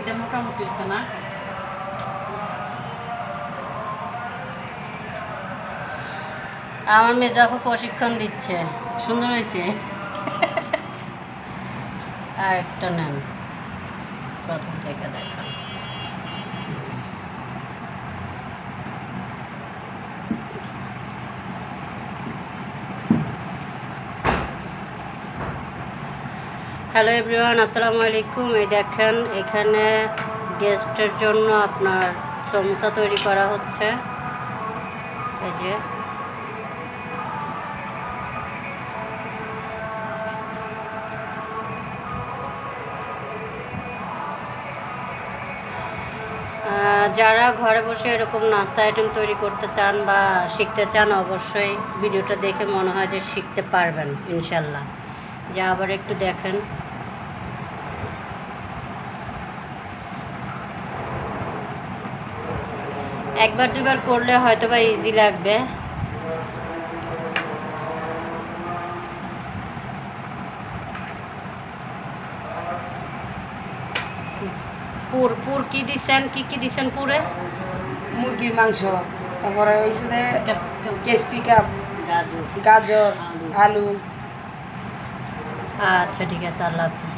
এটা মোটামুটি হচ্ছে না? আমার মেয়ে যখন প্রশিক্ষণ দিচ্ছে সুন্দর হয়েছে। আর একটা নেন, প্রথম থেকে দেখান। হ্যালো এভরিওয়ান, আসসালামু আলাইকুম। এই দেখেন এখানে গেস্টের জন্য আপনার সমোসা তৈরি করা হচ্ছে। এই যে যারা ঘরে বসে এরকম নাস্তা আইটেম তৈরি করতে চান বা শিখতে চান, অবশ্যই ভিডিওটা দেখে মনে হয় যে শিখতে পারবেন ইনশাল্লাহ। যা আবার একটু দেখেন। একবার দুবার করলে হয়তো বা ইজি লাগবে। পুর পুর কি দিছেন, কি দিছেন পুরে? মুরগির মাংস, তারপরে হয়েছে ক্যাপসিকাম, গাজর, গাজর, আলু। আচ্ছা ঠিক আছে, আল্লাহ হাফিজ।